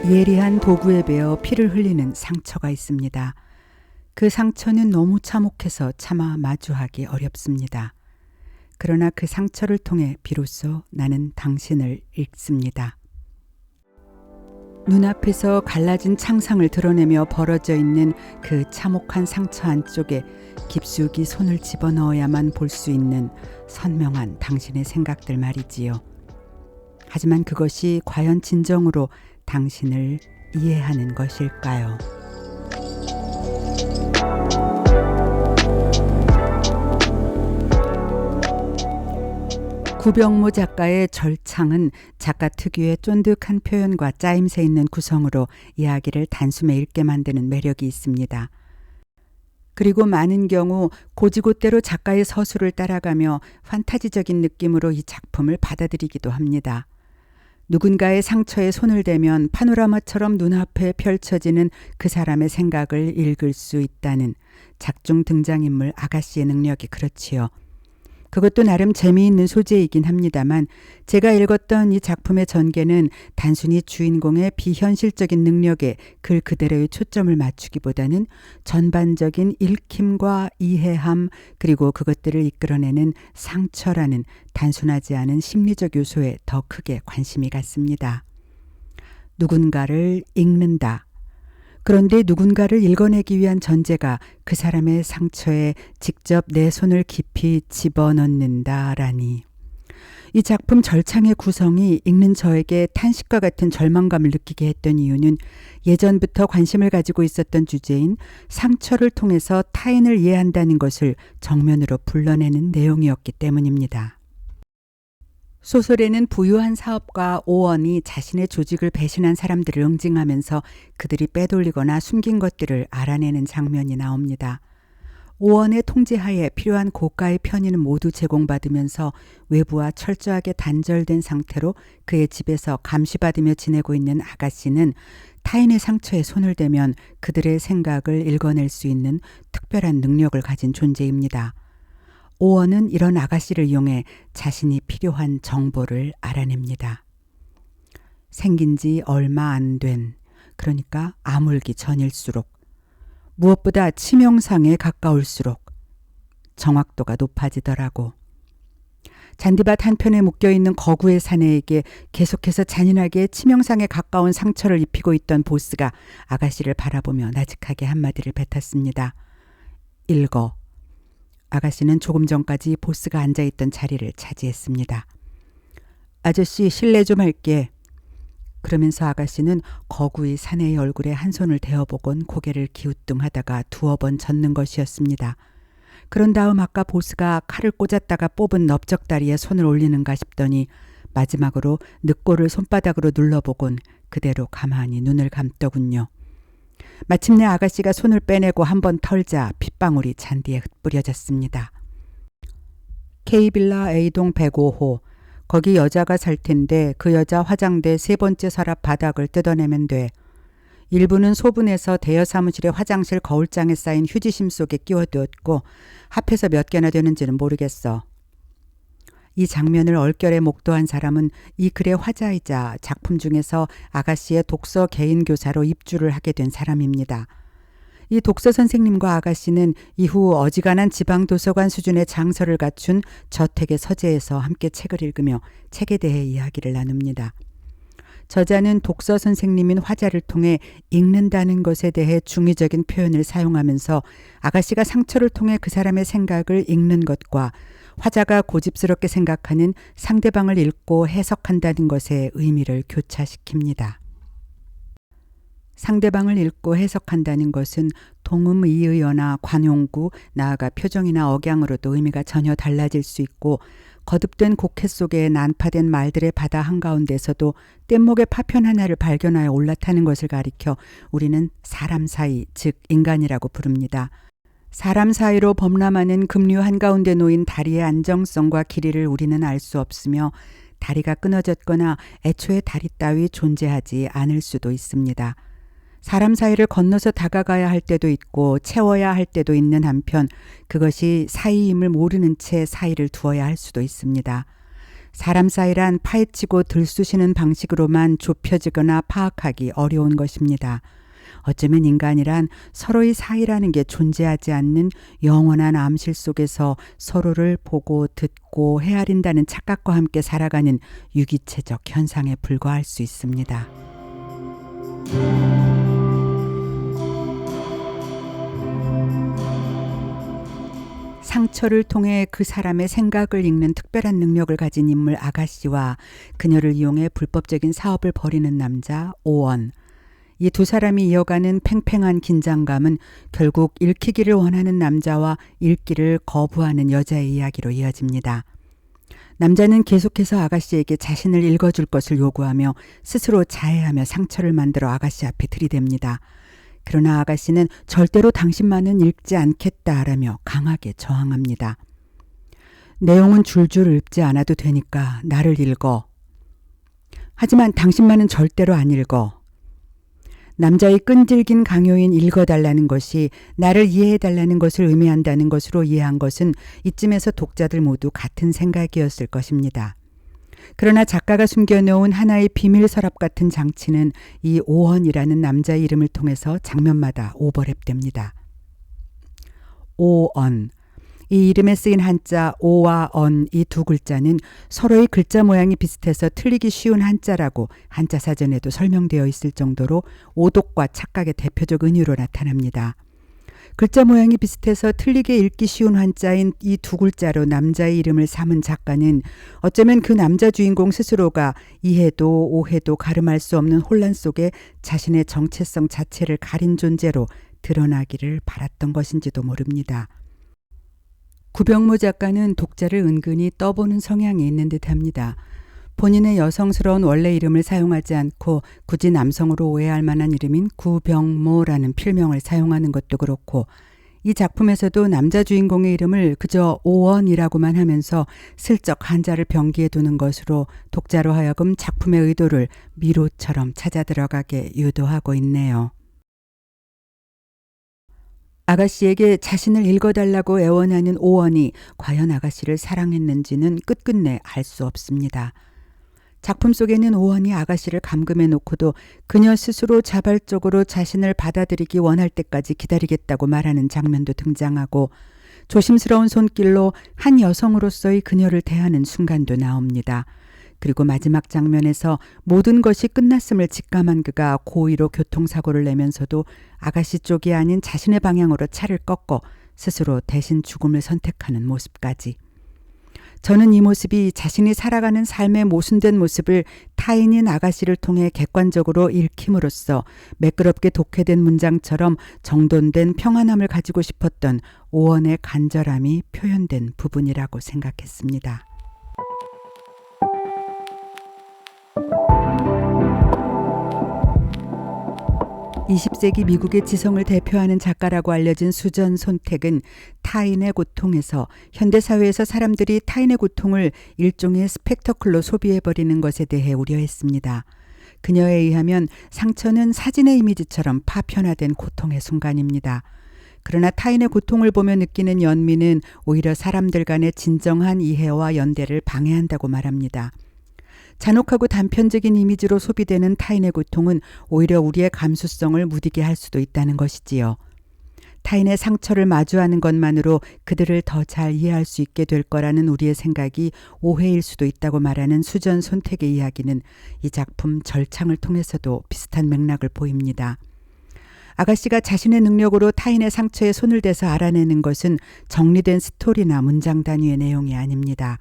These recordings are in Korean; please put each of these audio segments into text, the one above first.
예리한 도구에 베어 피를 흘리는 상처가 있습니다. 그 상처는 너무 참혹해서 차마 마주하기 어렵습니다. 그러나 그 상처를 통해 비로소 나는 당신을 읽습니다. 눈앞에서 갈라진 창상을 드러내며 벌어져 있는 그 참혹한 상처 안쪽에 깊숙이 손을 집어넣어야만 볼 수 있는 선명한 당신의 생각들 말이지요. 하지만 그것이 과연 진정으로 당신을 이해하는 것일까요? 구병모 작가의 절창은 작가 특유의 쫀득한 표현과 짜임새 있는 구성으로 이야기를 단숨에 읽게 만드는 매력이 있습니다. 그리고 많은 경우 고지고대로 작가의 서술을 따라가며 판타지적인 느낌으로 이 작품을 받아들이기도 합니다. 누군가의 상처에 손을 대면 파노라마처럼 눈앞에 펼쳐지는 그 사람의 생각을 읽을 수 있다는 작중 등장인물 아가씨의 능력이 그렇지요. 그것도 나름 재미있는 소재이긴 합니다만 제가 읽었던 이 작품의 전개는 단순히 주인공의 비현실적인 능력에 글 그대로의 초점을 맞추기보다는 전반적인 읽힘과 이해함 그리고 그것들을 이끌어내는 상처라는 단순하지 않은 심리적 요소에 더 크게 관심이 갔습니다. 누군가를 읽는다. 그런데 누군가를 읽어내기 위한 전제가 그 사람의 상처에 직접 내 손을 깊이 집어넣는다라니. 이 작품 절창의 구성이 읽는 저에게 탄식과 같은 절망감을 느끼게 했던 이유는 예전부터 관심을 가지고 있었던 주제인 상처를 통해서 타인을 이해한다는 것을 정면으로 불러내는 내용이었기 때문입니다. 소설에는 부유한 사업가 오원이 자신의 조직을 배신한 사람들을 응징하면서 그들이 빼돌리거나 숨긴 것들을 알아내는 장면이 나옵니다. 오원의 통제하에 필요한 고가의 편의는 모두 제공받으면서 외부와 철저하게 단절된 상태로 그의 집에서 감시받으며 지내고 있는 아가씨는 타인의 상처에 손을 대면 그들의 생각을 읽어낼 수 있는 특별한 능력을 가진 존재입니다. 오원은 이런 아가씨를 이용해 자신이 필요한 정보를 알아냅니다. 생긴 지 얼마 안 된, 그러니까 아물기 전일수록, 무엇보다 치명상에 가까울수록 정확도가 높아지더라고. 잔디밭 한편에 묶여있는 거구의 사내에게 계속해서 잔인하게 치명상에 가까운 상처를 입히고 있던 보스가 아가씨를 바라보며 나직하게 한마디를 뱉었습니다. 읽어. 아가씨는 조금 전까지 보스가 앉아있던 자리를 차지했습니다. 아저씨 실례 좀 할게. 그러면서 아가씨는 거구의 사내의 얼굴에 한 손을 대어보곤 고개를 기우뚱하다가 두어 번 젓는 것이었습니다. 그런 다음 아까 보스가 칼을 꽂았다가 뽑은 넓적다리에 손을 올리는가 싶더니 마지막으로 늑골을 손바닥으로 눌러보곤 그대로 가만히 눈을 감더군요. 마침내 아가씨가 손을 빼내고 한번 털자 핏방울이 잔디에 흩뿌려졌습니다. K빌라 A동 105호. 거기 여자가 살 텐데 그 여자 화장대 세 번째 서랍 바닥을 뜯어내면 돼. 일부는 소분해서 대여 사무실의 화장실 거울장에 쌓인 휴지심 속에 끼워두었고 합해서 몇 개나 되는지는 모르겠어. 이 장면을 얼결에 목도한 사람은 이 글의 화자이자 작품 중에서 아가씨의 독서 개인 교사로 입주를 하게 된 사람입니다. 이 독서 선생님과 아가씨는 이후 어지간한 지방도서관 수준의 장서를 갖춘 저택의 서재에서 함께 책을 읽으며 책에 대해 이야기를 나눕니다. 저자는 독서 선생님인 화자를 통해 읽는다는 것에 대해 중의적인 표현을 사용하면서 아가씨가 상처를 통해 그 사람의 생각을 읽는 것과 화자가 고집스럽게 생각하는 상대방을 읽고 해석한다는 것의 의미를 교차시킵니다. 상대방을 읽고 해석한다는 것은 동음이의어나 관용구, 나아가 표정이나 억양으로도 의미가 전혀 달라질 수 있고 거듭된 곡해 속에 난파된 말들의 바다 한가운데서도 뗏목의 파편 하나를 발견하여 올라타는 것을 가리켜 우리는 사람 사이, 즉 인간이라고 부릅니다. 사람 사이로 범람하는 급류 한가운데 놓인 다리의 안정성과 길이를 우리는 알 수 없으며 다리가 끊어졌거나 애초에 다리 따위 존재하지 않을 수도 있습니다. 사람 사이를 건너서 다가가야 할 때도 있고 채워야 할 때도 있는 한편 그것이 사이임을 모르는 채 사이를 두어야 할 수도 있습니다. 사람 사이란 파헤치고 들쑤시는 방식으로만 좁혀지거나 파악하기 어려운 것입니다. 어쩌면 인간이란 서로의 사이라는 게 존재하지 않는 영원한 암실 속에서 서로를 보고 듣고 헤아린다는 착각과 함께 살아가는 유기체적 현상에 불과할 수 있습니다. 상처를 통해 그 사람의 생각을 읽는 특별한 능력을 가진 인물 아가씨와 그녀를 이용해 불법적인 사업을 벌이는 남자 오원. 이 두 사람이 이어가는 팽팽한 긴장감은 결국 읽히기를 원하는 남자와 읽기를 거부하는 여자의 이야기로 이어집니다. 남자는 계속해서 아가씨에게 자신을 읽어줄 것을 요구하며 스스로 자해하며 상처를 만들어 아가씨 앞에 들이댑니다. 그러나 아가씨는 절대로 당신만은 읽지 않겠다라며 강하게 저항합니다. 내용은 줄줄 읽지 않아도 되니까 나를 읽어. 하지만 당신만은 절대로 안 읽어. 남자의 끈질긴 강요인 읽어달라는 것이 나를 이해해달라는 것을 의미한다는 것으로 이해한 것은 이쯤에서 독자들 모두 같은 생각이었을 것입니다. 그러나 작가가 숨겨놓은 하나의 비밀 서랍 같은 장치는 이 오언이라는 남자의 이름을 통해서 장면마다 오버랩됩니다. 오언. 이 이름에 쓰인 한자 오와 언 이 두 글자는 서로의 글자 모양이 비슷해서 틀리기 쉬운 한자라고 한자 사전에도 설명되어 있을 정도로 오독과 착각의 대표적 은유로 나타납니다. 글자 모양이 비슷해서 틀리게 읽기 쉬운 한자인 이 두 글자로 남자의 이름을 삼은 작가는 어쩌면 그 남자 주인공 스스로가 이해도 오해도 가름할 수 없는 혼란 속에 자신의 정체성 자체를 가린 존재로 드러나기를 바랐던 것인지도 모릅니다. 구병모 작가는 독자를 은근히 떠보는 성향이 있는 듯합니다. 본인의 여성스러운 원래 이름을 사용하지 않고 굳이 남성으로 오해할 만한 이름인 구병모라는 필명을 사용하는 것도 그렇고 이 작품에서도 남자 주인공의 이름을 그저 오원이라고만 하면서 슬쩍 한자를 병기해 두는 것으로 독자로 하여금 작품의 의도를 미로처럼 찾아 들어가게 유도하고 있네요. 아가씨에게 자신을 읽어달라고 애원하는 오원이 과연 아가씨를 사랑했는지는 끝끝내 알 수 없습니다. 작품 속에는 오원이 아가씨를 감금해 놓고도 그녀 스스로 자발적으로 자신을 받아들이기 원할 때까지 기다리겠다고 말하는 장면도 등장하고 조심스러운 손길로 한 여성으로서의 그녀를 대하는 순간도 나옵니다. 그리고 마지막 장면에서 모든 것이 끝났음을 직감한 그가 고의로 교통사고를 내면서도 아가씨 쪽이 아닌 자신의 방향으로 차를 꺾어 스스로 대신 죽음을 선택하는 모습까지. 저는 이 모습이 자신이 살아가는 삶의 모순된 모습을 타인인 아가씨를 통해 객관적으로 읽힘으로써 매끄럽게 독해된 문장처럼 정돈된 평안함을 가지고 싶었던 오원의 간절함이 표현된 부분이라고 생각했습니다. 20세기 미국의 지성을 대표하는 작가라고 알려진 수전 손택은 타인의 고통에서 현대사회에서 사람들이 타인의 고통을 일종의 스펙터클로 소비해버리는 것에 대해 우려했습니다. 그녀에 의하면 상처는 사진의 이미지처럼 파편화된 고통의 순간입니다. 그러나 타인의 고통을 보며 느끼는 연민은 오히려 사람들 간의 진정한 이해와 연대를 방해한다고 말합니다. 잔혹하고 단편적인 이미지로 소비되는 타인의 고통은 오히려 우리의 감수성을 무디게 할 수도 있다는 것이지요. 타인의 상처를 마주하는 것만으로 그들을 더 잘 이해할 수 있게 될 거라는 우리의 생각이 오해일 수도 있다고 말하는 수전 손택의 이야기는 이 작품 절창을 통해서도 비슷한 맥락을 보입니다. 아가씨가 자신의 능력으로 타인의 상처에 손을 대서 알아내는 것은 정리된 스토리나 문장 단위의 내용이 아닙니다.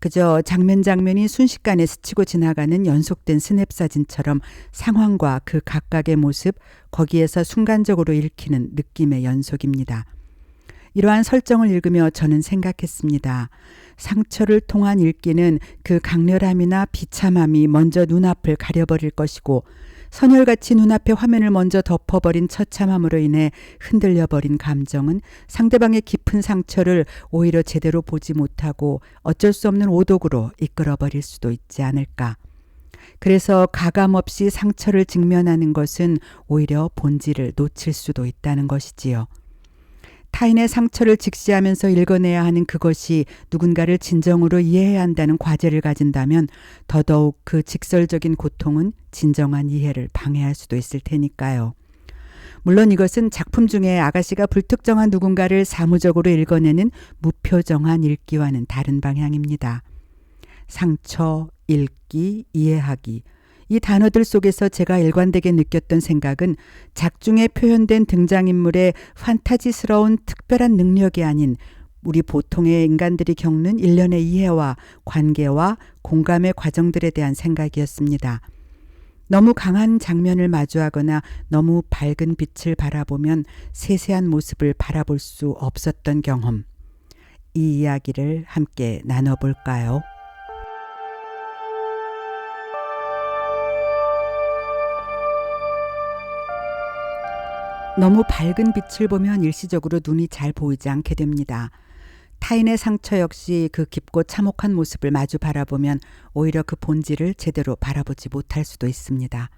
그저 장면 장면이 순식간에 스치고 지나가는 연속된 스냅사진처럼 상황과 그 각각의 모습, 거기에서 순간적으로 읽히는 느낌의 연속입니다. 이러한 설정을 읽으며 저는 생각했습니다. 상처를 통한 읽기는 그 강렬함이나 비참함이 먼저 눈앞을 가려버릴 것이고 선혈같이 눈앞에 화면을 먼저 덮어버린 처참함으로 인해 흔들려버린 감정은 상대방의 깊은 상처를 오히려 제대로 보지 못하고 어쩔 수 없는 오독으로 이끌어버릴 수도 있지 않을까. 그래서 가감없이 상처를 직면하는 것은 오히려 본질을 놓칠 수도 있다는 것이지요. 타인의 상처를 직시하면서 읽어내야 하는 그것이 누군가를 진정으로 이해해야 한다는 과제를 가진다면 더더욱 그 직설적인 고통은 진정한 이해를 방해할 수도 있을 테니까요. 물론 이것은 작품 중에 아가씨가 불특정한 누군가를 사무적으로 읽어내는 무표정한 읽기와는 다른 방향입니다. 상처, 읽기, 이해하기. 이 단어들 속에서 제가 일관되게 느꼈던 생각은 작중에 표현된 등장인물의 판타지스러운 특별한 능력이 아닌 우리 보통의 인간들이 겪는 일련의 이해와 관계와 공감의 과정들에 대한 생각이었습니다. 너무 강한 장면을 마주하거나 너무 밝은 빛을 바라보면 세세한 모습을 바라볼 수 없었던 경험. 이 이야기를 함께 나눠볼까요? 너무 밝은 빛을 보면 일시적으로 눈이 잘 보이지 않게 됩니다. 타인의 상처 역시 그 깊고 참혹한 모습을 마주 바라보면 오히려 그 본질을 제대로 바라보지 못할 수도 있습니다.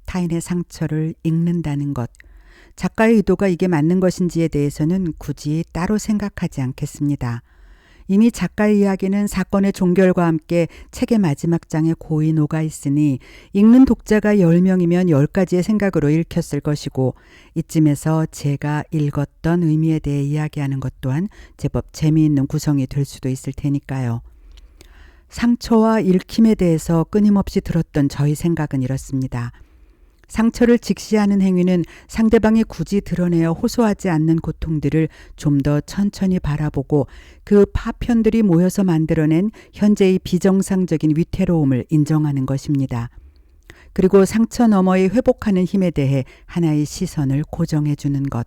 타인의 상처를 읽는다는 것, 작가의 의도가 이게 맞는 것인지에 대해서는 굳이 따로 생각하지 않겠습니다. 이미 작가의 이야기는 사건의 종결과 함께 책의 마지막 장에 고이 녹아 있으니 읽는 독자가 10명이면 10가지의 생각으로 읽혔을 것이고 이쯤에서 제가 읽었던 의미에 대해 이야기하는 것 또한 제법 재미있는 구성이 될 수도 있을 테니까요. 상처와 읽힘에 대해서 끊임없이 들었던 저희 생각은 이렇습니다. 상처를 직시하는 행위는 상대방이 굳이 드러내어 호소하지 않는 고통들을 좀 더 천천히 바라보고 그 파편들이 모여서 만들어낸 현재의 비정상적인 위태로움을 인정하는 것입니다. 그리고 상처 너머의 회복하는 힘에 대해 하나의 시선을 고정해 주는 것.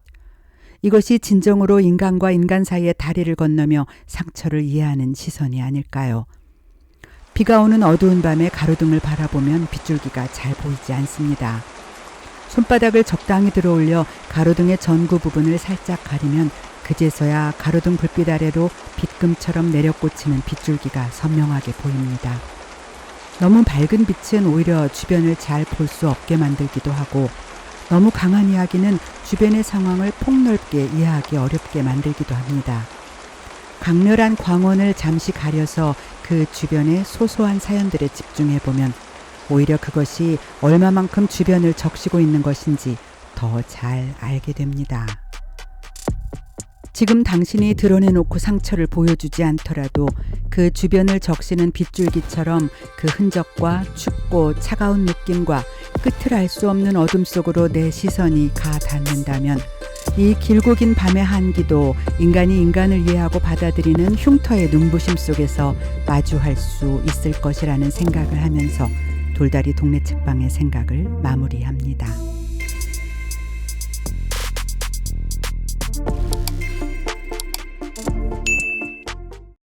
이것이 진정으로 인간과 인간 사이의 다리를 건너며 상처를 이해하는 시선이 아닐까요? 비가 오는 어두운 밤에 가로등을 바라보면 빗줄기가 잘 보이지 않습니다. 손바닥을 적당히 들어올려 가로등의 전구 부분을 살짝 가리면 그제서야 가로등 불빛 아래로 빗금처럼 내려꽂히는 빗줄기가 선명하게 보입니다. 너무 밝은 빛은 오히려 주변을 잘 볼 수 없게 만들기도 하고 너무 강한 이야기는 주변의 상황을 폭넓게 이해하기 어렵게 만들기도 합니다. 강렬한 광원을 잠시 가려서 그 주변의 소소한 사연들에 집중해보면 오히려 그것이 얼마만큼 주변을 적시고 있는 것인지 더 잘 알게 됩니다. 지금 당신이 드러내놓고 상처를 보여주지 않더라도 그 주변을 적시는 빗줄기처럼 그 흔적과 춥고 차가운 느낌과 끝을 알 수 없는 어둠 속으로 내 시선이 가 닿는다면 이 길고 긴 밤의 한기도 인간이 인간을 이해하고 받아들이는 흉터의 눈부심 속에서 마주할 수 있을 것이라는 생각을 하면서 돌다리 동네 책방의 생각을 마무리합니다.